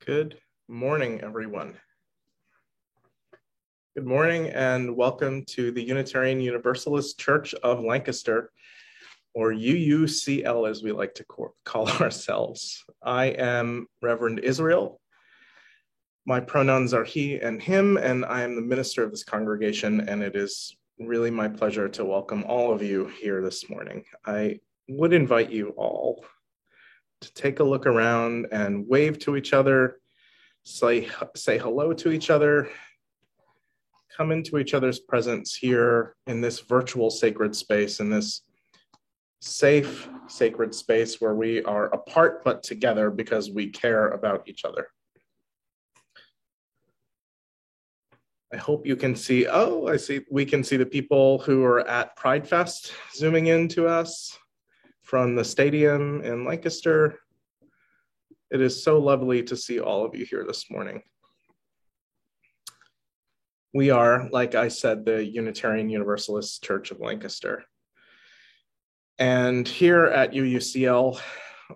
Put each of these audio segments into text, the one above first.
Good morning, everyone. Good morning and welcome to the Unitarian Universalist Church of Lancaster, or UUCL as we like to call ourselves. I am Reverend Israel. My pronouns are he and him, and I am the minister of this congregation, and it is really my pleasure to welcome all of you here this morning. I would invite you all to take a look around and wave to each other, say hello to each other, come into each other's presence here in this virtual sacred space, in this safe sacred space where we are apart but together because we care about each other. I hope you can see, we can see the people who are at Pride Fest zooming in to us from the stadium in Lancaster. It is so lovely to see all of you here this morning. We are, like I said, the Unitarian Universalist Church of Lancaster. And here at UUCL,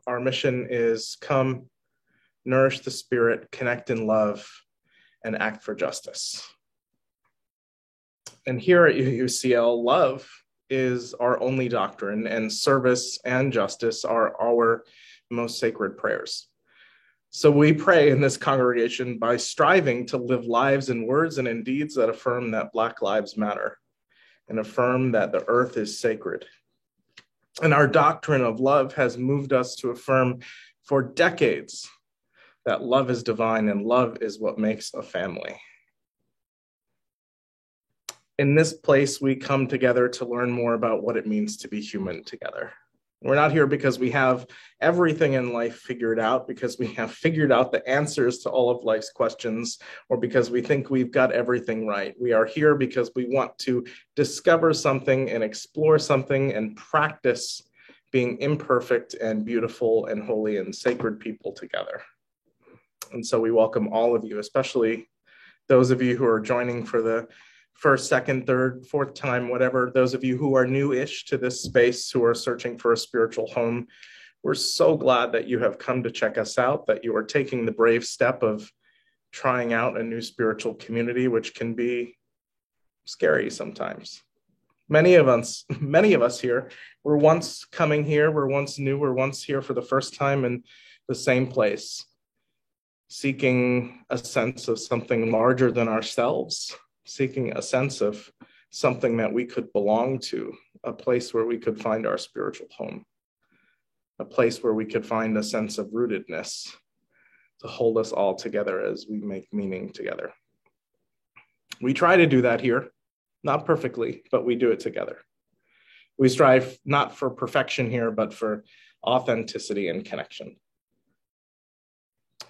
our mission is come, nourish the spirit, connect in love, and act for justice. And here at UUCL, love is our only doctrine, and service and justice are our most sacred prayers. So we pray in this congregation by striving to live lives in words and in deeds that affirm that Black lives matter and affirm that the earth is sacred. And our doctrine of love has moved us to affirm for decades that love is divine and love is what makes a family. In this place, we come together to learn more about what it means to be human together. We're not here because we have everything in life figured out, because we have figured out the answers to all of life's questions, or because we think we've got everything right. We are here because we want to discover something and explore something and practice being imperfect and beautiful and holy and sacred people together. And so we welcome all of you, especially those of you who are joining for the first, second, third, fourth time, whatever, those of you who are new-ish to this space, who are searching for a spiritual home. We're so glad that you have come to check us out, that you are taking the brave step of trying out a new spiritual community, which can be scary sometimes. Many of us here were once coming here, we're once new, we're once here for the first time in the same place, seeking a sense of something larger than ourselves, seeking a sense of something that we could belong to, a place where we could find our spiritual home, a place where we could find a sense of rootedness to hold us all together as we make meaning together. We try to do that here, not perfectly, but we do it together. We strive not for perfection here, but for authenticity and connection.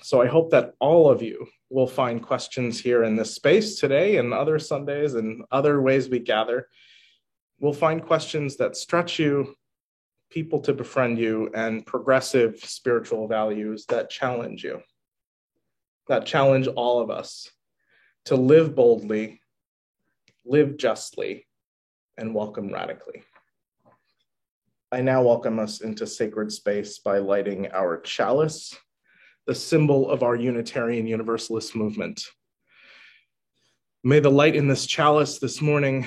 So I hope that all of you will find questions here in this space today and other Sundays and other ways we gather. We'll find questions that stretch you, people to befriend you, and progressive spiritual values that challenge you, that challenge all of us to live boldly, live justly, and welcome radically. I now welcome us into sacred space by lighting our chalice, the symbol of our Unitarian Universalist movement. May the light in this chalice this morning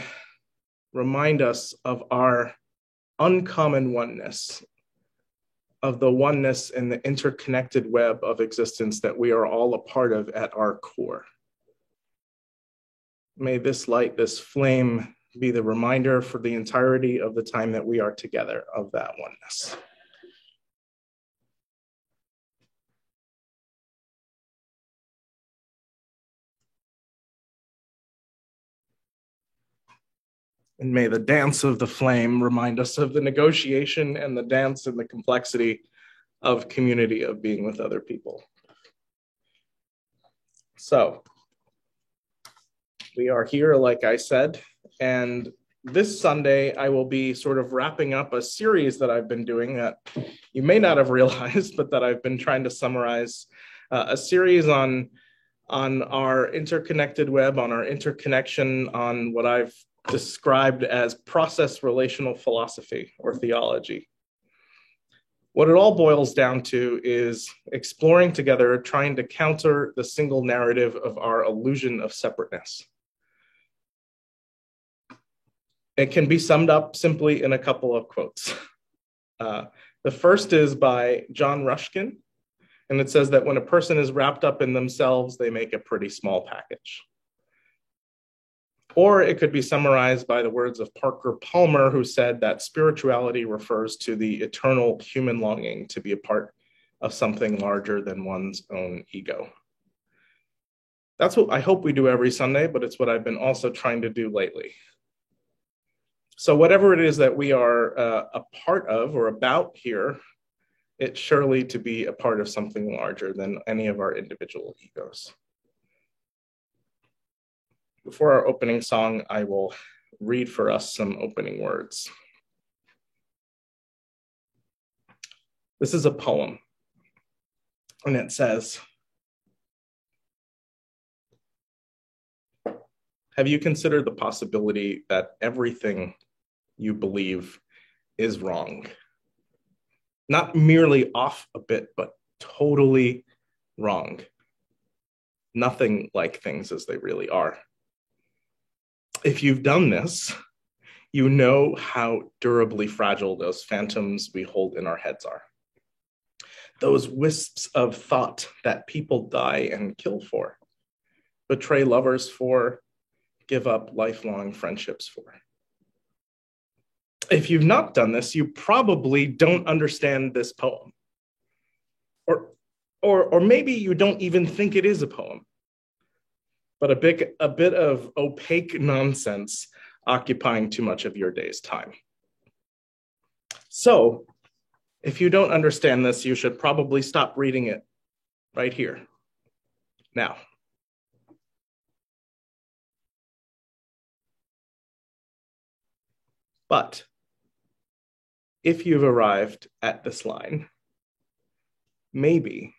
remind us of our uncommon oneness, of the oneness in the interconnected web of existence that we are all a part of at our core. May this light, this flame, be the reminder for the entirety of the time that we are together of that oneness. And may the dance of the flame remind us of the negotiation and the dance and the complexity of community, of being with other people. So we are here, like I said, and this Sunday I will be sort of wrapping up a series that I've been doing that you may not have realized, but that I've been trying to summarize, a series on our interconnected web, on our interconnection, on what I've described as process relational philosophy or theology. What it all boils down to is exploring together, trying to counter the single narrative of our illusion of separateness. It can be summed up simply in a couple of quotes. The first is by John Ruskin, and it says that when a person is wrapped up in themselves, they make a pretty small package. Or it could be summarized by the words of Parker Palmer, who said that spirituality refers to the eternal human longing to be a part of something larger than one's own ego. That's what I hope we do every Sunday, but it's what I've been also trying to do lately. So whatever it is that we are a part of or about here, it's surely to be a part of something larger than any of our individual egos. Before our opening song, I will read for us some opening words. This is a poem, and it says, have you considered the possibility that everything you believe is wrong? Not merely off a bit, but totally wrong. Nothing like things as they really are. If you've done this, you know how durably fragile those phantoms we hold in our heads are. Those wisps of thought that people die and kill for, betray lovers for, give up lifelong friendships for. If you've not done this, you probably don't understand this poem. Or maybe you don't even think it is a poem, but a bit of opaque nonsense occupying too much of your day's time. So, if you don't understand this, you should probably stop reading it right here, now. But if you've arrived at this line, maybe,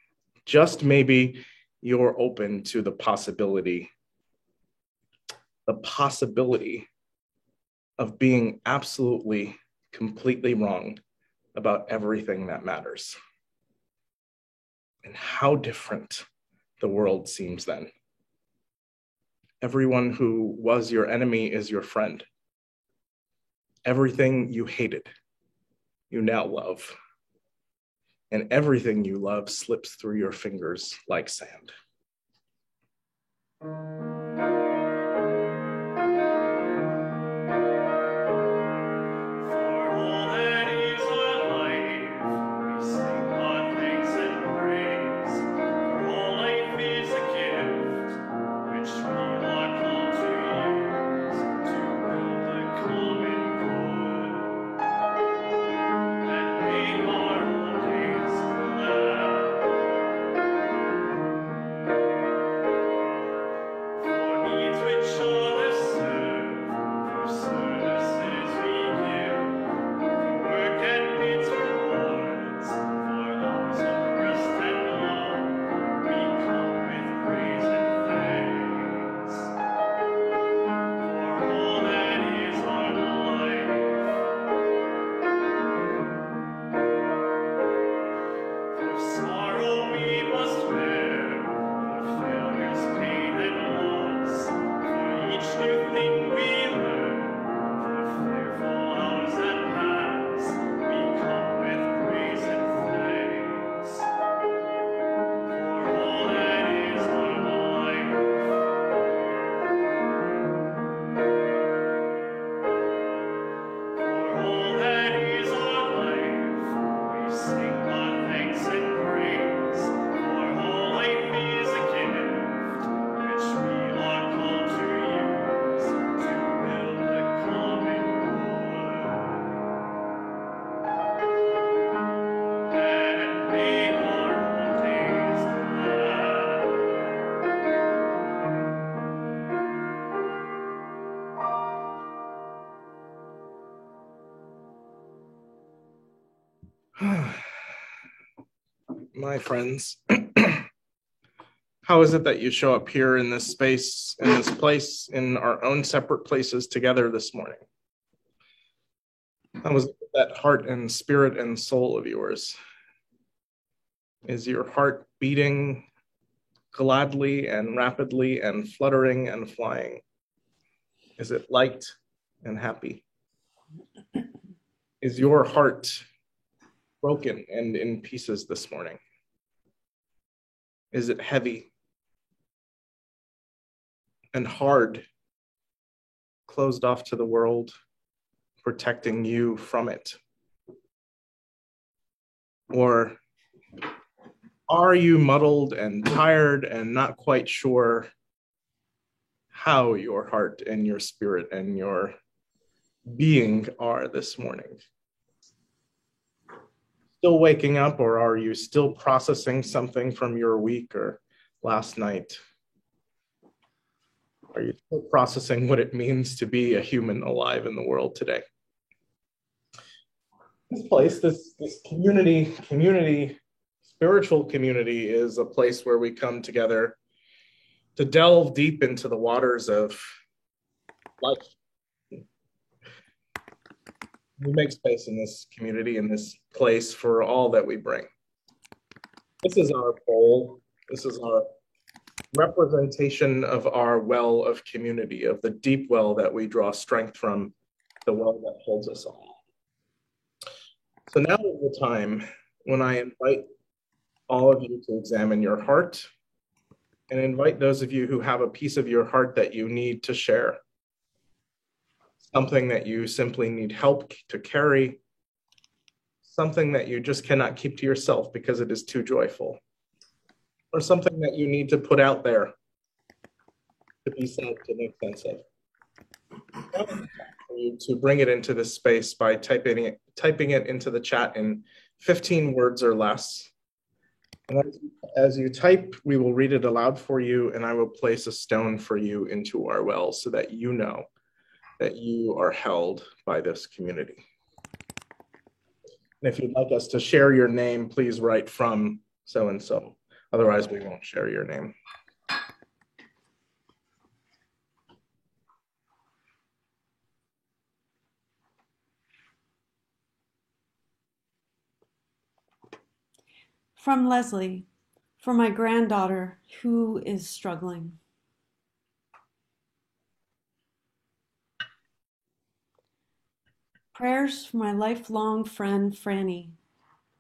just maybe, you're open to the possibility of being absolutely, completely wrong about everything that matters. And how different the world seems then. Everyone who was your enemy is your friend. Everything you hated, you now love. And everything you love slips through your fingers like sand. My friends, how is it that you show up here in this space, in this place, in our own separate places together this morning? How is that heart and spirit and soul of yours? Is your heart beating gladly and rapidly and fluttering and flying? Is it light and happy? Is your heart broken and in pieces this morning? Is it heavy and hard, closed off to the world, protecting you from it? Or are you muddled and tired and not quite sure how your heart and your spirit and your being are this morning? Still waking up, or are you still processing something from your week or last night? Are you still processing what it means to be a human alive in the world today? This place, this community, spiritual community, is a place where we come together to delve deep into the waters of life. We make space in this community, in this place, for all that we bring. This is our bowl. This is our representation of our well of community, of the deep well that we draw strength from, the well that holds us all. So now is the time when I invite all of you to examine your heart and invite those of you who have a piece of your heart that you need to share, something that you simply need help to carry, something that you just cannot keep to yourself because it is too joyful, or something that you need to put out there to be said, to make sense of. For you to bring it into this space by typing it into the chat in 15 words or less. And as you type, we will read it aloud for you, and I will place a stone for you into our well so that you know that you are held by this community. And if you'd like us to share your name, please write from so-and-so. Otherwise, we won't share your name. From Leslie, for my granddaughter who is struggling. Prayers for my lifelong friend Franny,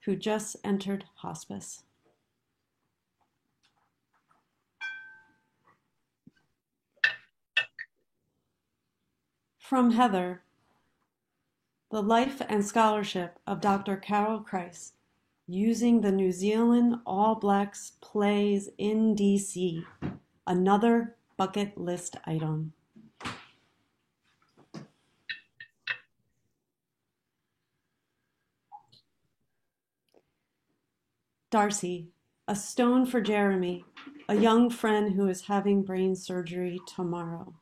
who just entered hospice. From Heather, the life and scholarship of Dr. Carol Christ, using the New Zealand All Blacks plays in DC, another bucket list item. Darcy, a stone for Jeremy, a young friend who is having brain surgery tomorrow.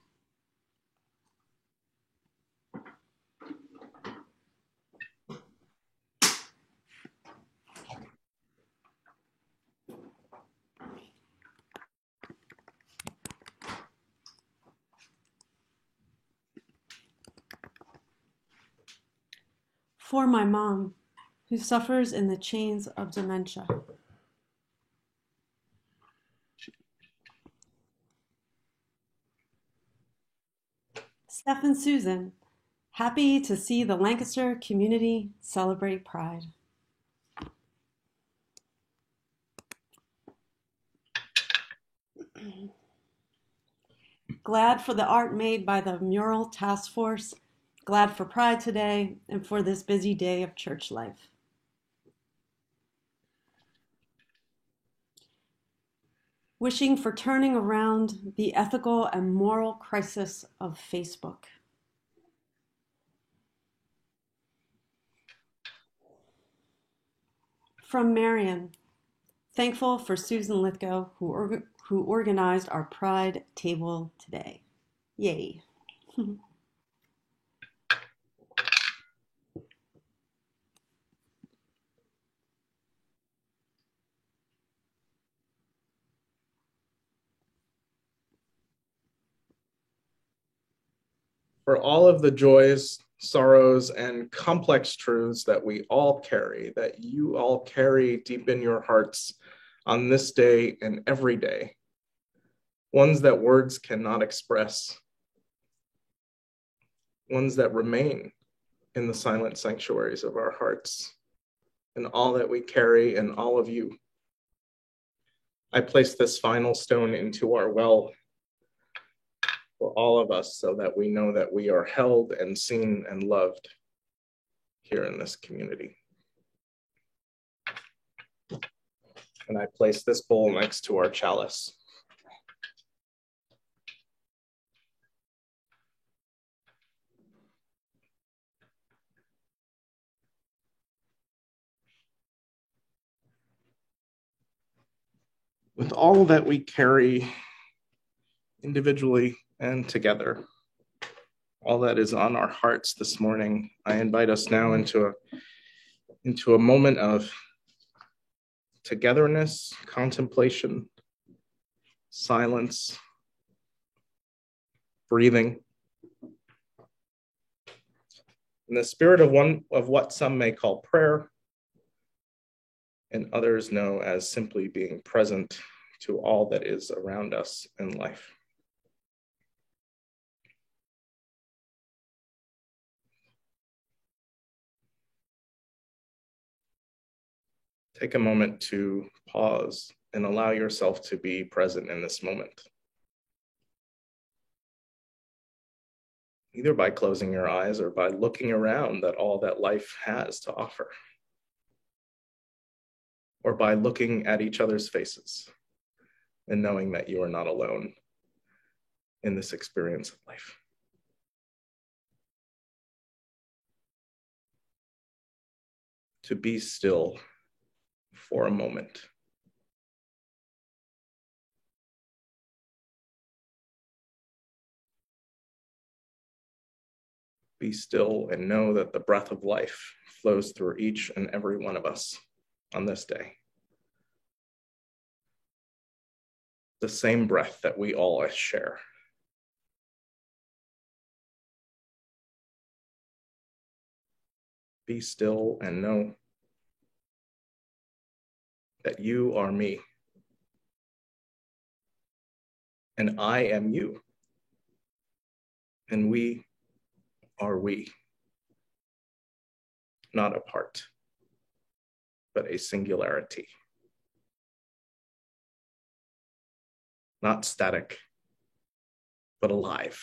For my mom, who suffers in the chains of dementia. Steph and Susan, happy to see the Lancaster community celebrate Pride. Glad for the art made by the Mural Task Force, glad for Pride today, and for this busy day of church life. Wishing for turning around the ethical and moral crisis of Facebook. From Marion, thankful for Susan Lithgow, who organized our Pride table today. Yay. For all of the joys, sorrows, and complex truths that we all carry, that you all carry deep in your hearts on this day and every day, ones that words cannot express, ones that remain in the silent sanctuaries of our hearts, and all that we carry and all of you. I place this final stone into our well for all of us so that we know that we are held and seen and loved here in this community. And I place this bowl next to our chalice. With all that we carry individually and together, all that is on our hearts this morning, I invite us now into a moment of togetherness, contemplation, silence, breathing. In the spirit of what some may call prayer, and others know as simply being present to all that is around us in life. Take a moment to pause and allow yourself to be present in this moment. Either by closing your eyes or by looking around at all that life has to offer, or by looking at each other's faces and knowing that you are not alone in this experience of life. To be still for a moment. Be still and know that the breath of life flows through each and every one of us on this day. The same breath that we all share. Be still and know that you are me, and I am you, and we are we, not apart, but a singularity, not static, but alive.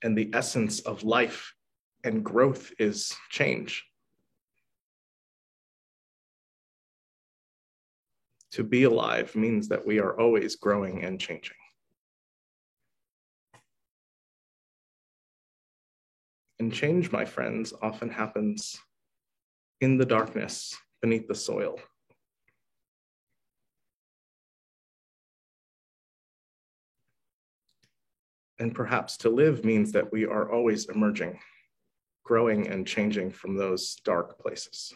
And the essence of life and growth is change. To be alive means that we are always growing and changing. And change, my friends, often happens in the darkness beneath the soil. And perhaps to live means that we are always emerging, growing and changing from those dark places.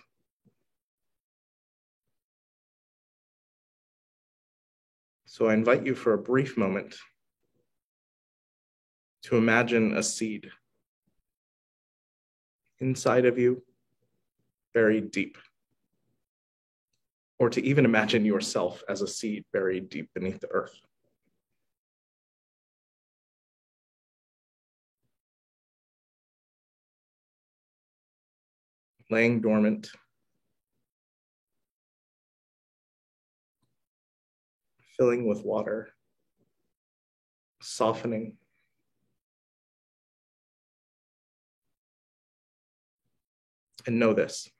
So I invite you for a brief moment to imagine a seed inside of you, buried deep. Or to even imagine yourself as a seed buried deep beneath the earth. Laying dormant, filling with water, softening. And know this,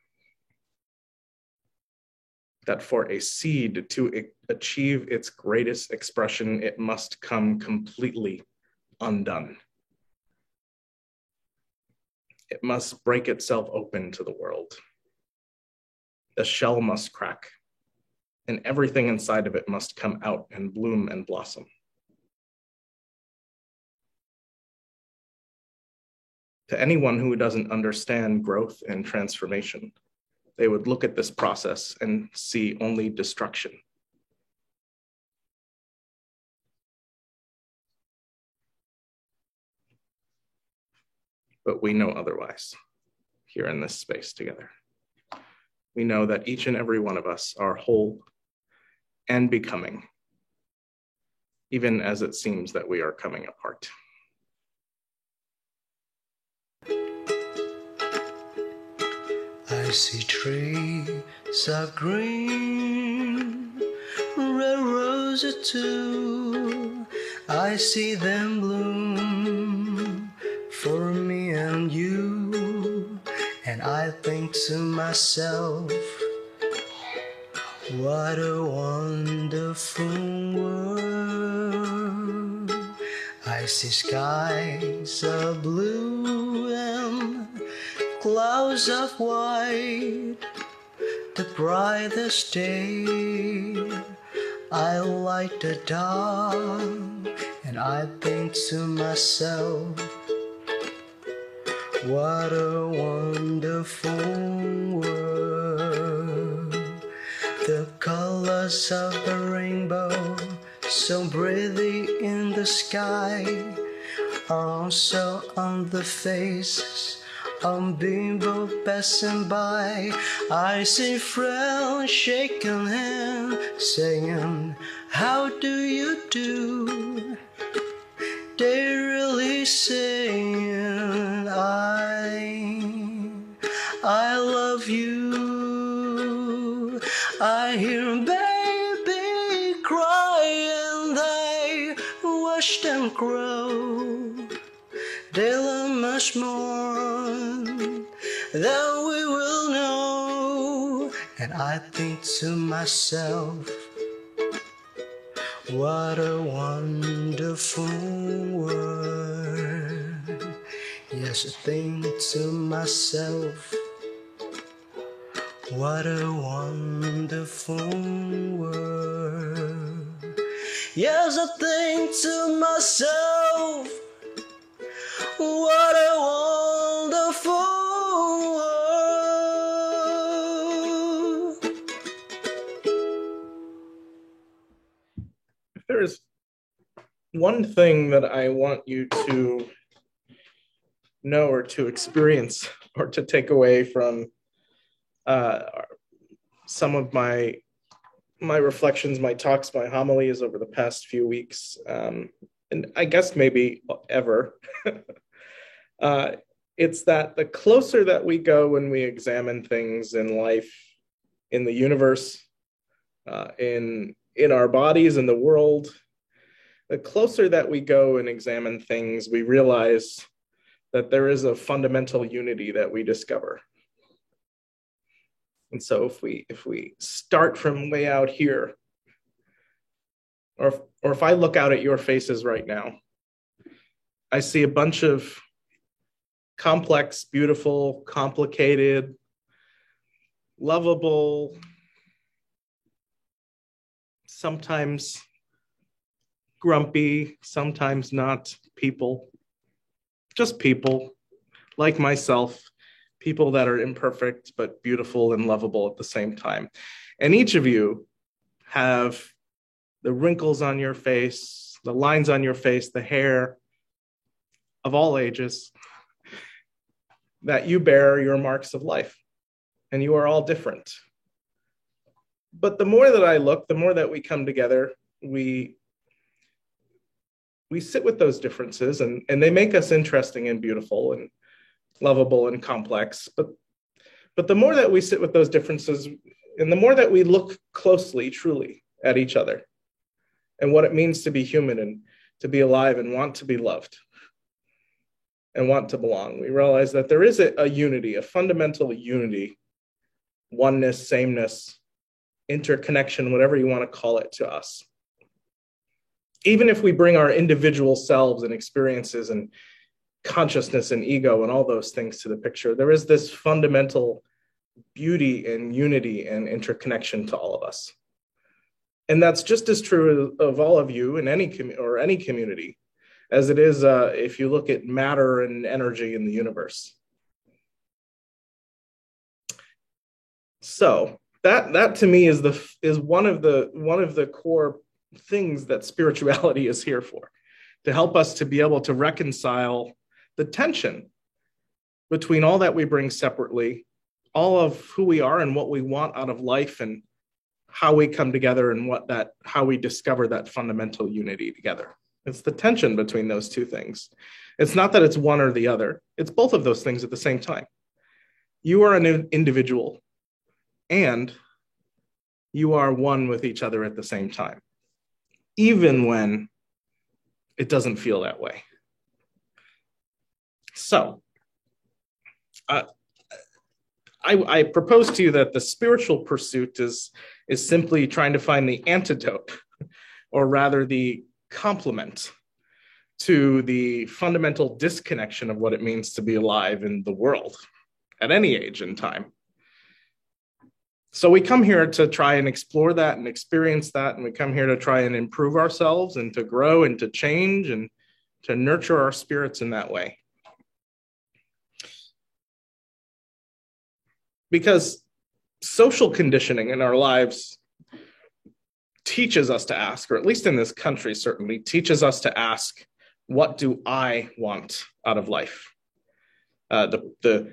that for a seed to achieve its greatest expression, it must come completely undone. It must break itself open to the world. The shell must crack, and everything inside of it must come out and bloom and blossom. To anyone who doesn't understand growth and transformation, they would look at this process and see only destruction. but we know otherwise here in this space together. We know that each and every one of us are whole and becoming, even as it seems that we are coming apart. I see trees of green, red roses too. I see them bloom for me and you. And I think to myself, what a wonderful world. I see skies of blue and clouds of white, the brightest day. I like the dark, and I think to myself, what a wonderful world. The colors of the rainbow, so pretty in the sky, are also on the faces of people passing by. I see friends shaking hands, saying, how do you do? They really saying, I love you. I hear baby cry and I watch them grow. They learn much more than we will know. And I think to myself, what a wonderful world. Yes, I think to myself, what a wonderful world. Yes, I think to myself, what a wonderful world. If there is one thing that I want you to know or to experience or to take away from some of my reflections, my talks, my homilies over the past few weeks, and I guess maybe ever, it's that the closer that we go when we examine things in life, in the universe, in our bodies, in the world, the closer that we go and examine things, we realize that there is a fundamental unity that we discover. And so if we start from way out here, or if I look out at your faces right now, I see a bunch of complex, beautiful, complicated, lovable, sometimes grumpy, sometimes not people, just people like myself, people that are imperfect but beautiful and lovable at the same time. And each of you have the wrinkles on your face, the lines on your face, the hair of all ages, that you bear your marks of life, and you are all different. But the more that I look, the more that we come together, we sit with those differences, and they make us interesting and beautiful and lovable and complex. But the more that we sit with those differences, and the more that we look closely, truly, at each other, and what it means to be human and to be alive and want to be loved and want to belong, we realize that there is a unity, a fundamental unity, oneness, sameness, interconnection, whatever you want to call it, to us. Even if we bring our individual selves and experiences and consciousness and ego and all those things to the picture, there is this fundamental beauty and unity and interconnection to all of us. And that's just as true of all of you in any community as it is if you look at matter and energy in the universe. So that to me is one of the core things that spirituality is here for, to help us to be able to reconcile the tension between all that we bring separately, all of who we are and what we want out of life, and how we come together and how we discover that fundamental unity together. It's the tension between those two things. It's not that it's one or the other. It's both of those things at the same time. You are an individual and you are one with each other at the same time, even when it doesn't feel that way. So, I propose to you that the spiritual pursuit is simply trying to find the antidote, or rather the complement to the fundamental disconnection of what it means to be alive in the world at any age and time. So we come here to try and explore that and experience that, and we come here to try and improve ourselves and to grow and to change and to nurture our spirits in that way. Because social conditioning in our lives teaches us to ask, or at least in this country certainly, teaches us to ask, what do I want out of life? The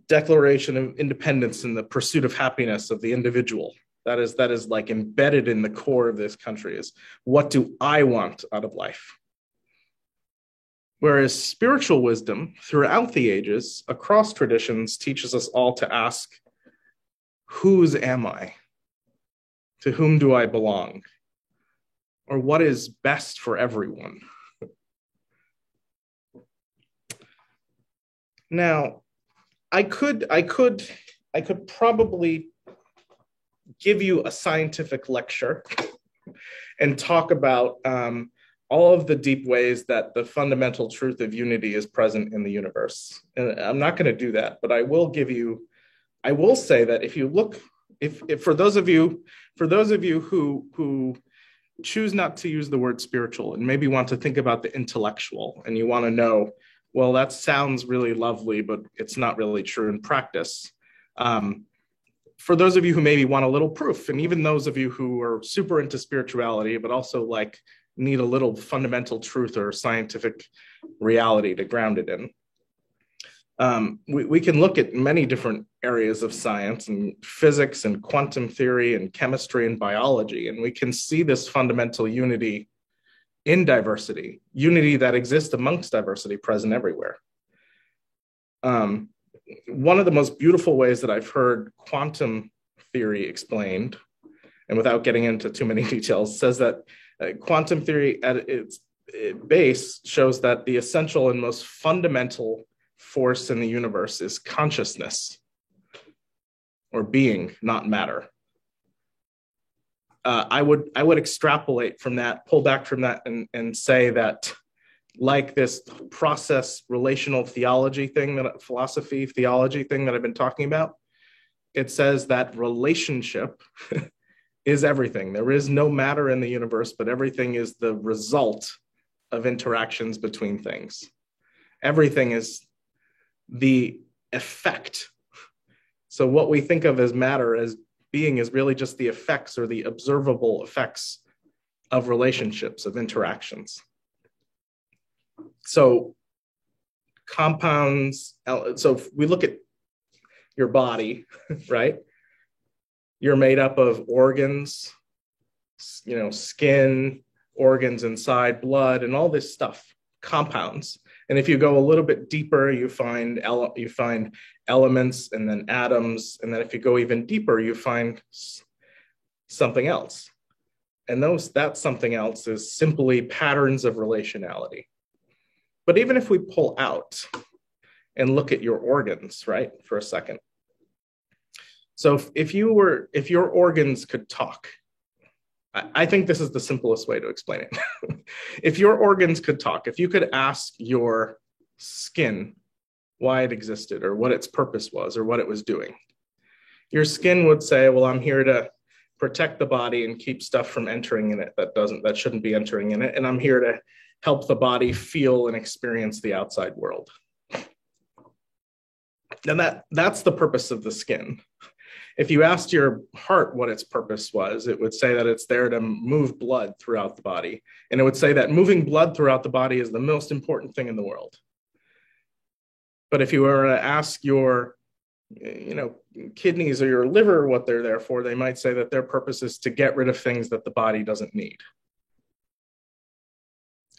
Declaration of Independence and the pursuit of happiness of the individual, that is like embedded in the core of this country, is what do I want out of life? Whereas spiritual wisdom throughout the ages, across traditions, teaches us all to ask, whose am I? To whom do I belong? Or what is best for everyone? Now, I could probably give you a scientific lecture and talk about all of the deep ways that the fundamental truth of unity is present in the universe. And I'm not going to do that, but I will say that if you look, if for those of you who choose not to use the word spiritual and maybe want to think about the intellectual, and you want to know, well, that sounds really lovely, but it's not really true in practice. For those of you who maybe want a little proof, and even those of you who are super into spirituality, but also like need a little fundamental truth or scientific reality to ground it in. We can look at many different areas of science and physics and quantum theory and chemistry and biology, and we can see this fundamental unity in diversity, unity that exists amongst diversity present everywhere. One of the most beautiful ways that I've heard quantum theory explained, and without getting into too many details, says that quantum theory at its base shows that the essential and most fundamental force in the universe is consciousness, or being, not matter. I would extrapolate from that, pull back from that, and say that, like this process relational theology thing, philosophy theology thing that I've been talking about, it says that relationship is everything. There is no matter in the universe, but everything is the result of interactions between things. Everything is the effect. So what we think of as matter, as being, is really just the effects or the observable effects of relationships, of interactions. So compounds, so if we look at your body, right? You're made up of organs, skin, organs inside, blood, and all this stuff, compounds. And if you go a little bit deeper, you find elements, and then atoms. And then if you go even deeper, you find something else. And that something else is simply patterns of relationality. But even if we pull out and look at your organs, right, for a second. So if your organs could talk, I think this is the simplest way to explain it. If your organs could talk, if you could ask your skin why it existed, or what its purpose was, or what it was doing, your skin would say, well, I'm here to protect the body and keep stuff from entering in it that shouldn't be entering in it. And I'm here to help the body feel and experience the outside world. And that's the purpose of the skin. If you asked your heart what its purpose was, it would say that it's there to move blood throughout the body. And it would say that moving blood throughout the body is the most important thing in the world. But if you were to ask your kidneys or your liver what they're there for, they might say that their purpose is to get rid of things that the body doesn't need.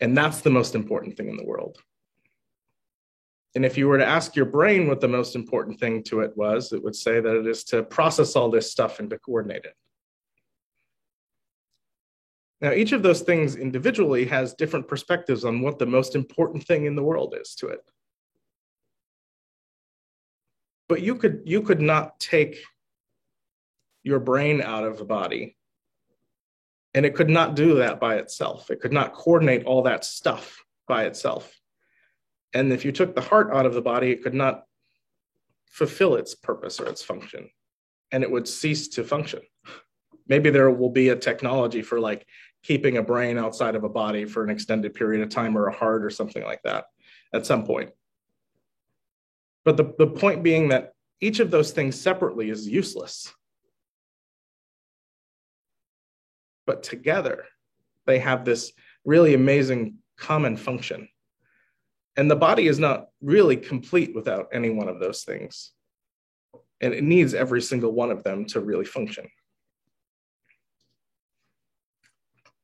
And that's the most important thing in the world. And if you were to ask your brain what the most important thing to it was, it would say that it is to process all this stuff and to coordinate it. Now, each of those things individually has different perspectives on what the most important thing in the world is to it. But you could not take your brain out of the body, and it could not do that by itself. It could not coordinate all that stuff by itself. And if you took the heart out of the body, it could not fulfill its purpose or its function, and it would cease to function. Maybe there will be a technology for like keeping a brain outside of a body for an extended period of time, or a heart or something like that at some point. But the point being that each of those things separately is useless. But together, they have this really amazing common function. And the body is not really complete without any one of those things. And it needs every single one of them to really function.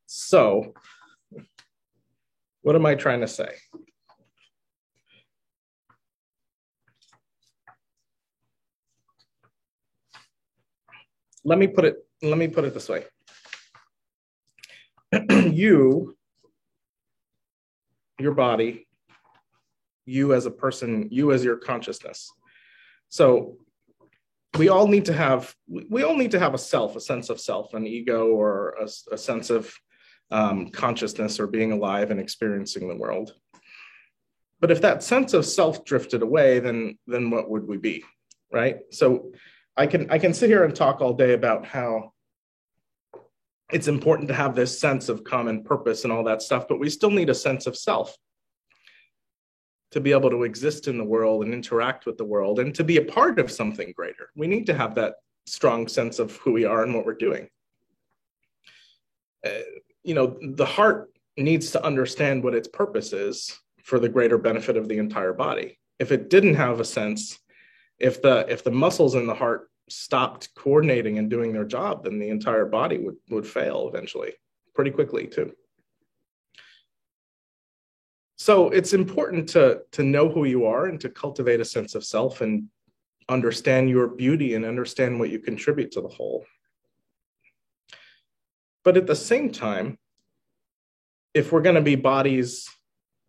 So, what am I trying to say? Let me put it this way. Your body, you as a person, you as your consciousness. So we all need to have a self, a sense of self, an ego, or a sense of consciousness, or being alive and experiencing the world. But if that sense of self drifted away, then what would we be, right? So I can sit here and talk all day about how it's important to have this sense of common purpose and all that stuff, but we still need a sense of self to be able to exist in the world and interact with the world and to be a part of something greater. We need to have that strong sense of who we are and what we're doing. The heart needs to understand what its purpose is for the greater benefit of the entire body. If it didn't have a sense, if the muscles in the heart stopped coordinating and doing their job, then the entire body would fail eventually, pretty quickly too. So it's important to know who you are and to cultivate a sense of self and understand your beauty and understand what you contribute to the whole. But at the same time, if we're going to be bodies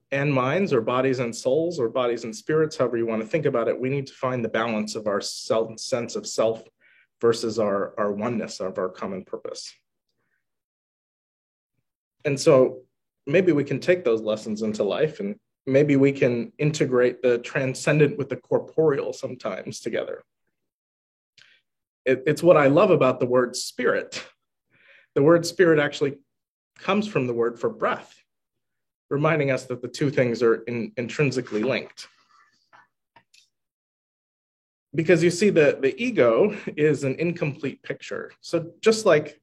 and minds, or bodies and souls, or bodies and spirits, however you want to think about it, we need to find the balance of our sense of self versus our oneness of our common purpose. And so maybe we can take those lessons into life, and maybe we can integrate the transcendent with the corporeal sometimes together. It's what I love about the word spirit. The word spirit actually comes from the word for breath, reminding us that the two things are intrinsically linked. Because you see, the ego is an incomplete picture. So just like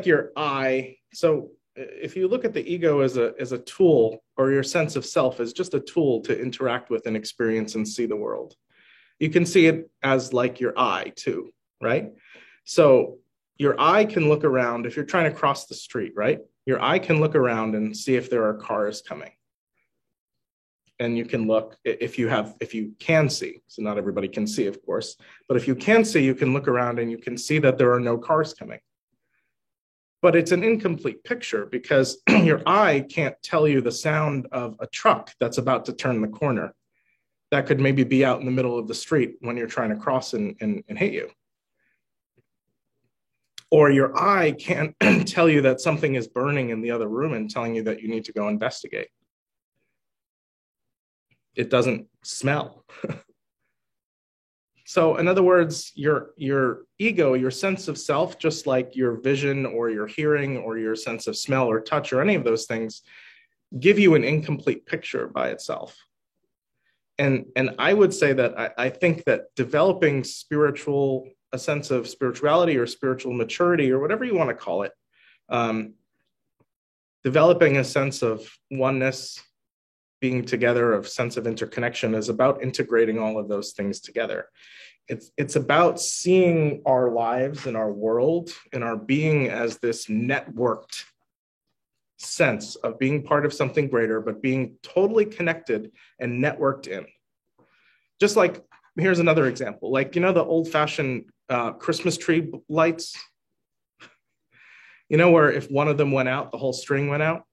your eye. So if you look at the ego as a tool, or your sense of self as just a tool to interact with and experience and see the world, you can see it as like your eye too, right? So your eye can look around if you're trying to cross the street, right? Your eye can look around and see if there are cars coming. And you can look if you can see. So not everybody can see, of course, but if you can see, you can look around and you can see that there are no cars coming. But it's an incomplete picture because your eye can't tell you the sound of a truck that's about to turn the corner. That could maybe be out in the middle of the street when you're trying to cross and hit you. Or your eye can't tell you that something is burning in the other room and telling you that you need to go investigate. It doesn't smell. So in other words, your ego, your sense of self, just like your vision or your hearing or your sense of smell or touch or any of those things, give you an incomplete picture by itself. And I would say that I think that developing a sense of spirituality or spiritual maturity or whatever you want to call it, developing a sense of oneness being together, of sense of interconnection, is about integrating all of those things together. It's about seeing our lives and our world and our being as this networked sense of being part of something greater, but being totally connected and networked in. Just like, here's another example, like, the old-fashioned Christmas tree lights, where if one of them went out, the whole string went out.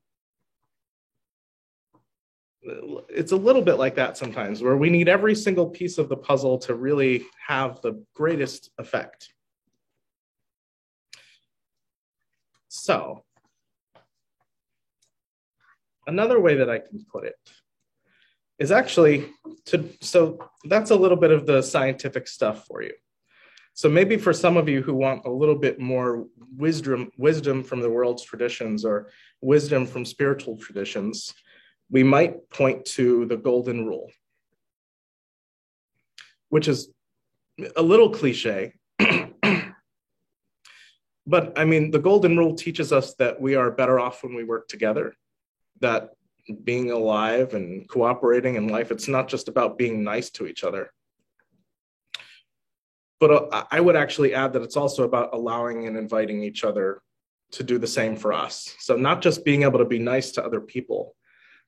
It's a little bit like that sometimes, where we need every single piece of the puzzle to really have the greatest effect. So, another way that I can put it is actually so that's a little bit of the scientific stuff for you. So maybe for some of you who want a little bit more wisdom from the world's traditions, or wisdom from spiritual traditions, we might point to the golden rule, which is a little cliche. But I mean, the golden rule teaches us that we are better off when we work together, that being alive and cooperating in life, it's not just about being nice to each other. But I would actually add that it's also about allowing and inviting each other to do the same for us. So not just being able to be nice to other people,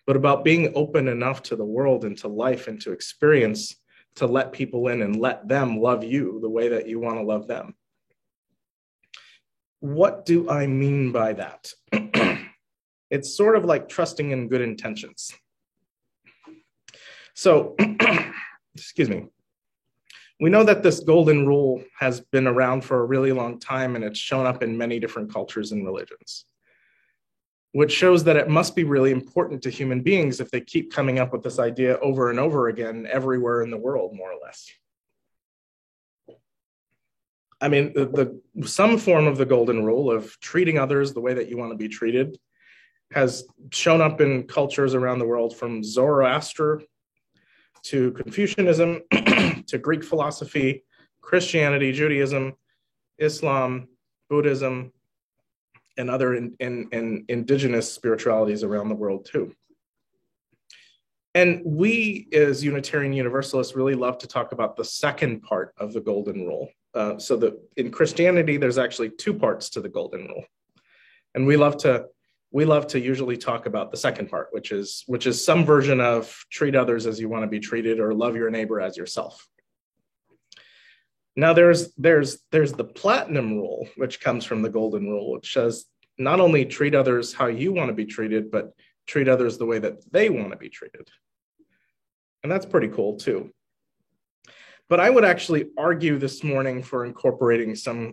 but about being open enough to the world and to life and to experience, to let people in and let them love you the way that you want to love them. What do I mean by that? It's sort of like trusting in good intentions. So, excuse me. We know that this golden rule has been around for a really long time, and it's shown up in many different cultures and religions, which shows that it must be really important to human beings if they keep coming up with this idea over and over again everywhere in the world, more or less. I mean, some form of the golden rule of treating others the way that you want to be treated has shown up in cultures around the world, from Zoroaster to Confucianism to Greek philosophy, Christianity, Judaism, Islam, Buddhism, and other indigenous spiritualities around the world too. And we, as Unitarian Universalists, really love to talk about the second part of the golden rule. So that in Christianity, there's actually two parts to the golden rule. And we love to usually talk about the second part, which is some version of treat others as you want to be treated, or love your neighbor as yourself. Now there's the platinum rule, which comes from the golden rule, which says not only treat others how you want to be treated, but treat others the way that they want to be treated. And that's pretty cool too. But I would actually argue this morning for incorporating some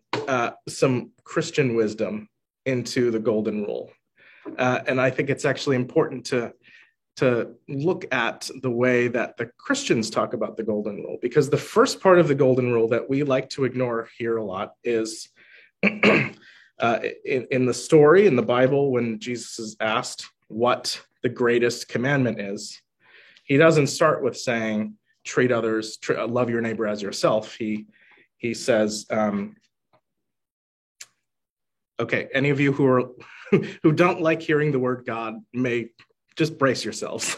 Christian wisdom into the golden rule. And I think it's actually important to look at the way that the Christians talk about the golden rule, because the first part of the golden rule that we like to ignore here a lot is in the story in the Bible, when Jesus is asked what the greatest commandment is, he doesn't start with saying, treat others, love your neighbor as yourself. He says, okay, any of you who don't like hearing the word God may just brace yourselves.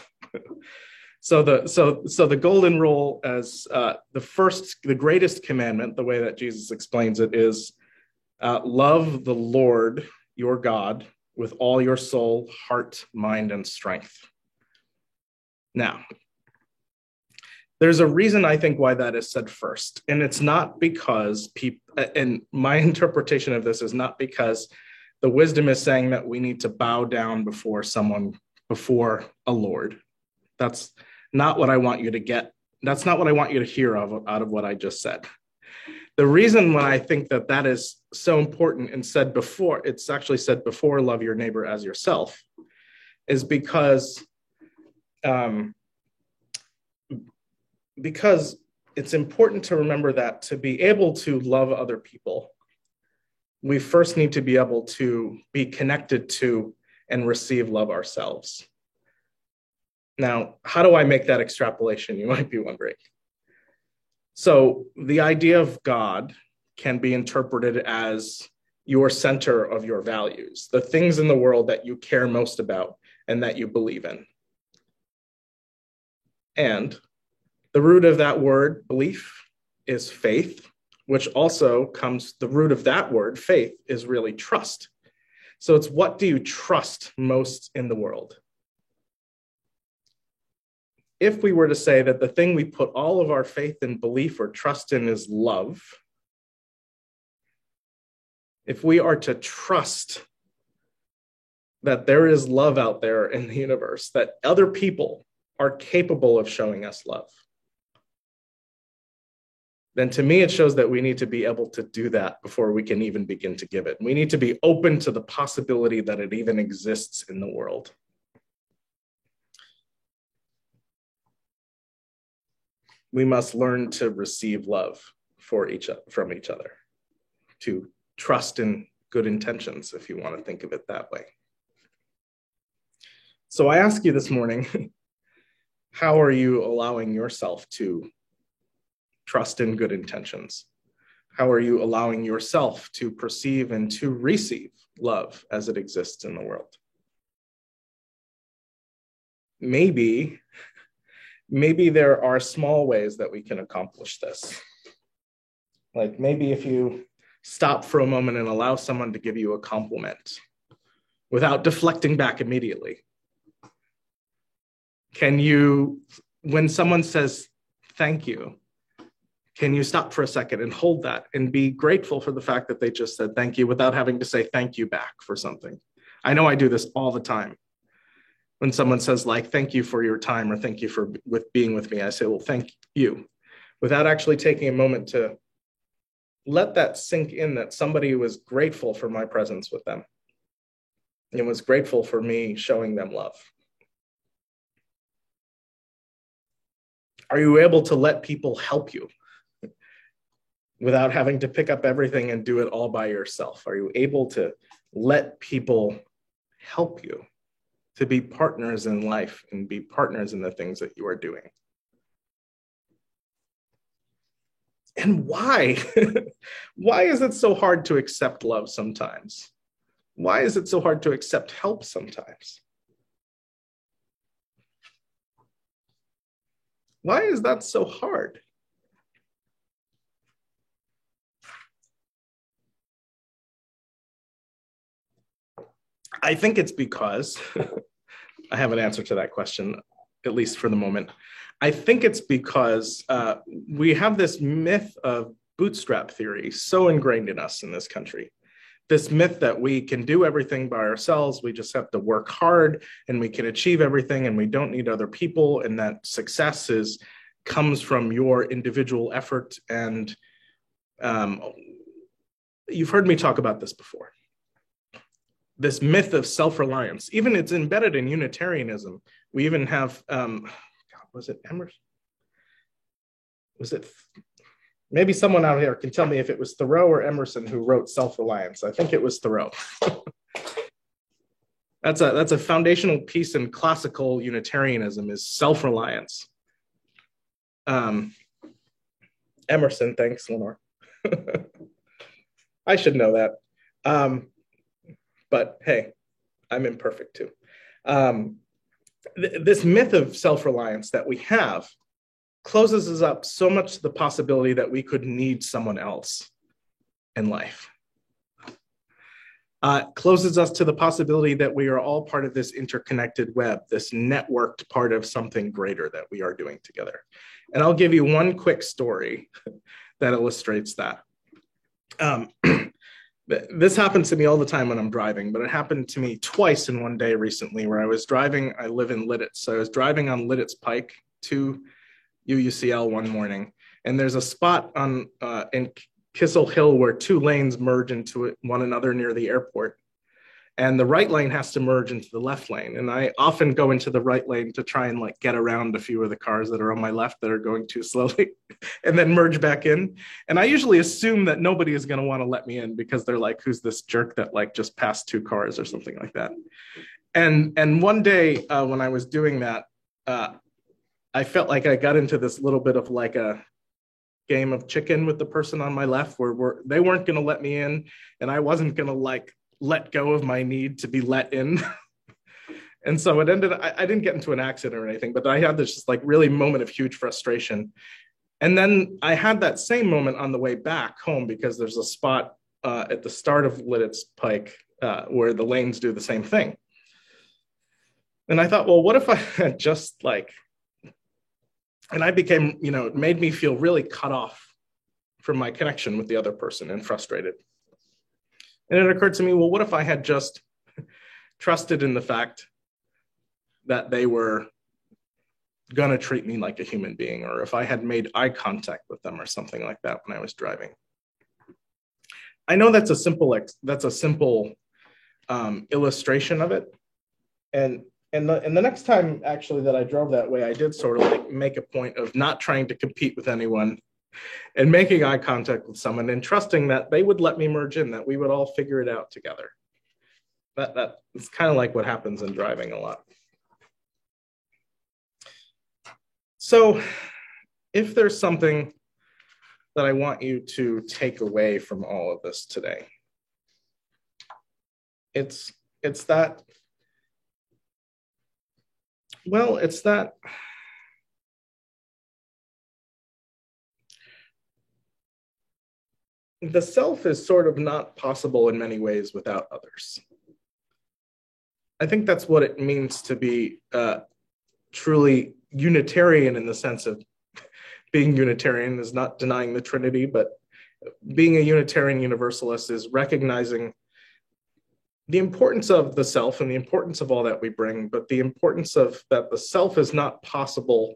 So the golden rule, as the greatest commandment, the way that Jesus explains it, is love the Lord your God with all your soul, heart, mind, and strength. Now, there's a reason, I think, why that is said first. And it's not because and my interpretation of this is not because the wisdom is saying that we need to bow down before someone, before a Lord. That's not what I want you to get. That's not what I want you to hear out of what I just said. The reason why I think that is so important and said before, it's actually said before, love your neighbor as yourself, is because it's important to remember that to be able to love other people, we first need to be able to be connected to and receive love ourselves. Now, how do I make that extrapolation? You might be wondering. So the idea of God can be interpreted as your center of your values, the things in the world that you care most about and that you believe in. And the root of that word, belief, is faith, which also comes, the root of that word, faith, is really trust. So it's what do you trust most in the world? If we were to say that the thing we put all of our faith and belief or trust in is love, if we are to trust that there is love out there in the universe, that other people are capable of showing us love, then to me, it shows that we need to be able to do that before we can even begin to give it. We need to be open to the possibility that it even exists in the world. We must learn to receive love from each other, to trust in good intentions, if you want to think of it that way. So I ask you this morning, how are you allowing yourself to trust in good intentions? How are you allowing yourself to perceive and to receive love as it exists in the world? Maybe there are small ways that we can accomplish this. Like maybe if you stop for a moment and allow someone to give you a compliment without deflecting back immediately. Can you, when someone says thank you, can you stop for a second and hold that and be grateful for the fact that they just said thank you without having to say thank you back for something? I know I do this all the time. When someone says like, thank you for your time or thank you for being with me, I say, well, thank you, without actually taking a moment to let that sink in, that somebody was grateful for my presence with them and was grateful for me showing them love. Are you able to let people help you without having to pick up everything and do it all by yourself? Are you able to let people help you to be partners in life and be partners in the things that you are doing? And why? Why is it so hard to accept love sometimes? Why is it so hard to accept help sometimes? Why is that so hard? I think it's because, I have an answer to that question, at least for the moment. I think it's because we have this myth of bootstrap theory so ingrained in us in this country. This myth that we can do everything by ourselves, we just have to work hard and we can achieve everything and we don't need other people, and that success comes from your individual effort. And you've heard me talk about this before. This myth of self-reliance, even it's embedded in Unitarianism. We even have, was it Emerson? Was it, maybe someone out here can tell me if it was Thoreau or Emerson who wrote Self-Reliance. I think it was Thoreau. That's a foundational piece in classical Unitarianism, is self-reliance. Emerson, thanks, Lenore. I should know that. But hey, I'm imperfect too. This myth of self-reliance that we have closes us up so much to the possibility that we could need someone else in life. Closes us to the possibility that we are all part of this interconnected web, this networked part of something greater that we are doing together. And I'll give you one quick story that illustrates that. This happens to me all the time when I'm driving, but it happened to me twice in one day recently where I was driving. I live in Lititz, so I was driving on Lititz Pike to UUCL one morning, and there's a spot on in Kissel Hill where two lanes merge into one another near the airport, and the right lane has to merge into the left lane. And I often go into the right lane to try and like get around a few of the cars that are on my left that are going too slowly and then merge back in. And I usually assume that nobody is going to want to let me in because they're like, who's this jerk that like just passed two cars or something like that. And one day when I was doing that, I felt like I got into this little bit of like a game of chicken with the person on my left where they weren't going to let me in and I wasn't going to like let go of my need to be let in. And so it ended, I didn't get into an accident or anything, but I had this just like really moment of huge frustration. And then I had that same moment on the way back home because there's a spot at the start of Lidditz Pike where the lanes do the same thing. And I thought, well, what if I had just like, and I became, it made me feel really cut off from my connection with the other person and frustrated. And it occurred to me, well, what if I had just trusted in the fact that they were going to treat me like a human being, or if I had made eye contact with them or something like that when I was driving. I know that's a simple illustration of it. And the next time actually that I drove that way, I did sort of like make a point of not trying to compete with anyone and making eye contact with someone and trusting that they would let me merge in, that we would all figure it out together. That is kind of like what happens in driving a lot. So if there's something that I want you to take away from all of this today, it's that the self is sort of not possible in many ways without others. I think that's what it means to be truly Unitarian, in the sense of being Unitarian is not denying the Trinity, but being a Unitarian Universalist is recognizing the importance of the self and the importance of all that we bring, but the importance of that the self is not possible,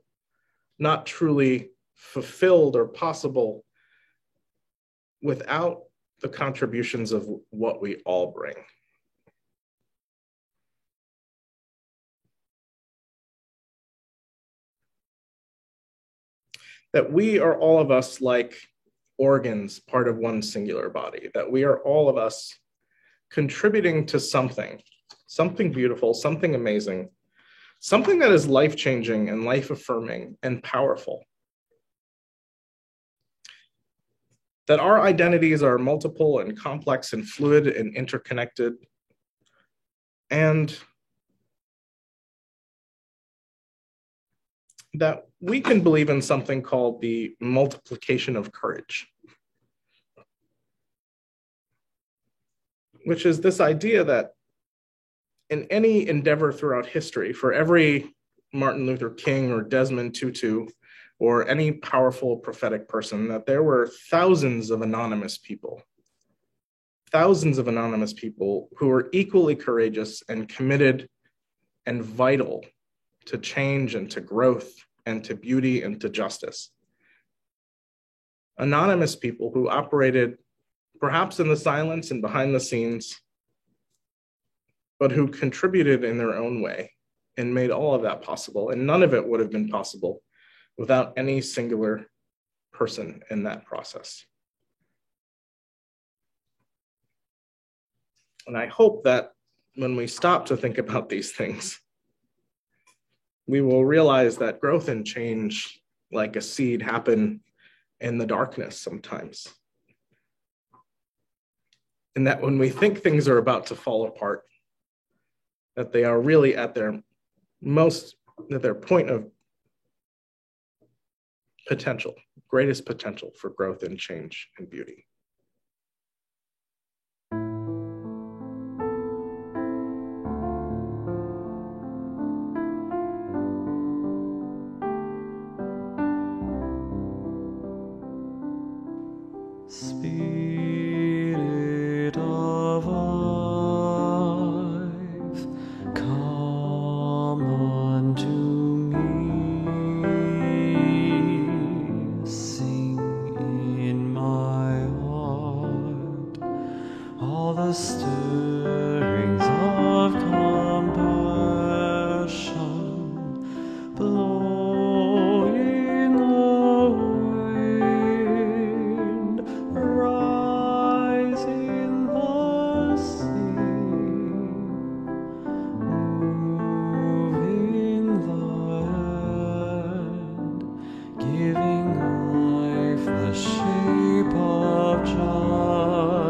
not truly fulfilled or possible without the contributions of what we all bring. That we are all of us like organs, part of one singular body, that we are all of us contributing to something beautiful, something amazing, something that is life-changing and life-affirming and powerful. That our identities are multiple and complex and fluid and interconnected, and that we can believe in something called the multiplication of courage, which is this idea that in any endeavor throughout history, for every Martin Luther King or Desmond Tutu or any powerful prophetic person, that there were thousands of anonymous people who were equally courageous and committed and vital to change and to growth and to beauty and to justice. Anonymous people who operated perhaps in the silence and behind the scenes, but who contributed in their own way and made all of that possible. And none of it would have been possible without any singular person in that process. And I hope that when we stop to think about these things, we will realize that growth and change, like a seed, happen in the darkness sometimes. And that when we think things are about to fall apart, that they are really at their point of potential, greatest potential for growth and change and beauty. Spirit of life, come unto me, sing in my heart all the stirrings of compassion, blow in the wind, rise in the sea, move in the hand, giving life the shape of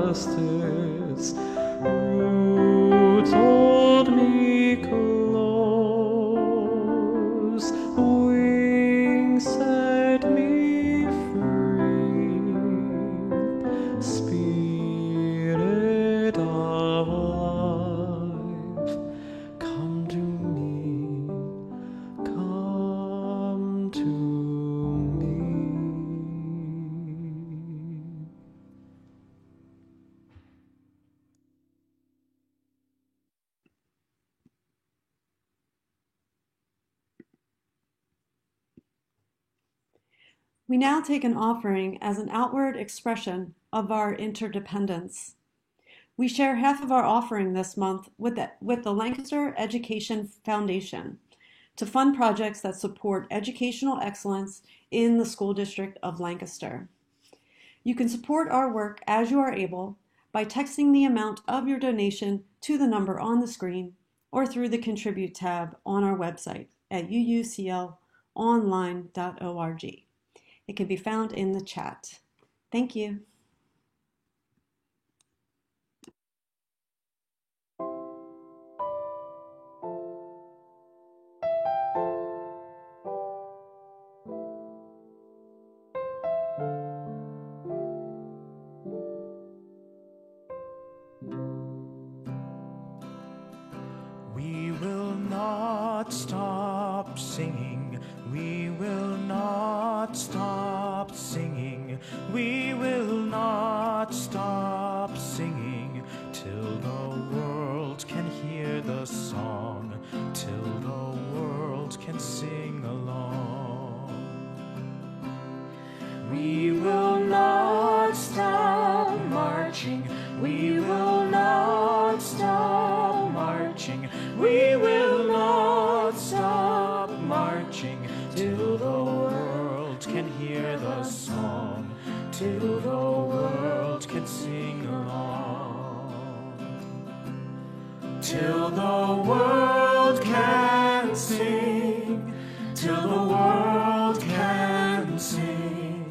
justice. Roots hold me close. We now take an offering as an outward expression of our interdependence. We share half of our offering this month with the Lancaster Education Foundation to fund projects that support educational excellence in the school district of Lancaster. You can support our work as you are able by texting the amount of your donation to the number on the screen or through the Contribute tab on our website at uuclonline.org. It can be found in the chat. Thank you. We will not stop singing. We will not stop singing. We will not stop singing till the world can hear the song, till the world can sing along. We will not stop marching. We will not stop marching. We will not stop marching till the world can hear the song, till the world can sing along. Till the world can sing, till the world can sing,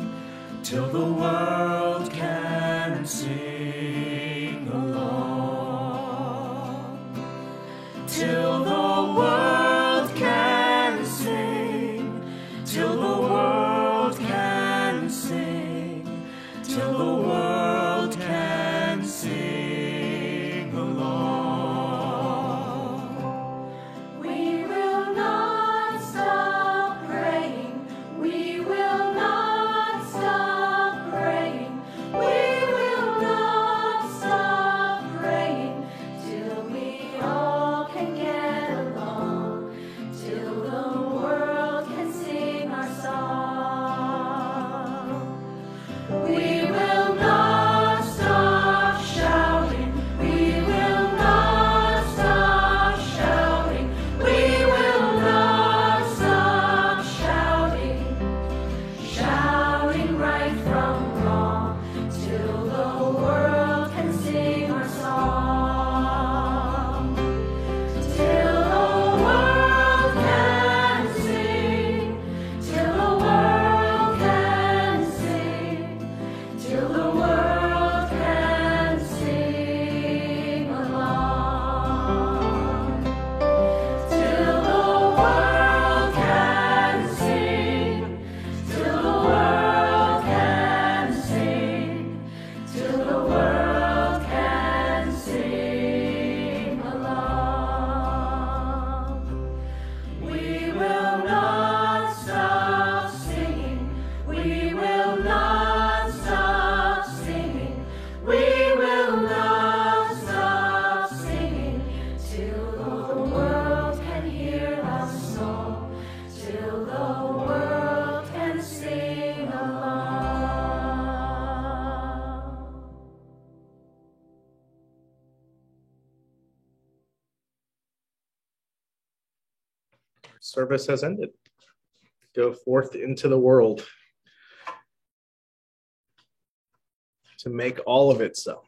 till the world can sing along. Till the world can sing, till the world can sing, till the world can sing along. We will not stop praying. We will not stop praying. We will not stop praying till we all can get along, till the world can sing our song. We will not stop shouting. We will not stop shouting. We will not stop shouting. Shouting right from wrong till the world can sing our song. Till the world can sing, till the world can sing, till the world can sing along. Till the world can sing, till the world can sing, till the world can sing along. We will not stop singing. We will not stop singing. We will not stop singing till the world can hear our song, till the world can sing along. Service has ended. Go forth into the world to make all of it so.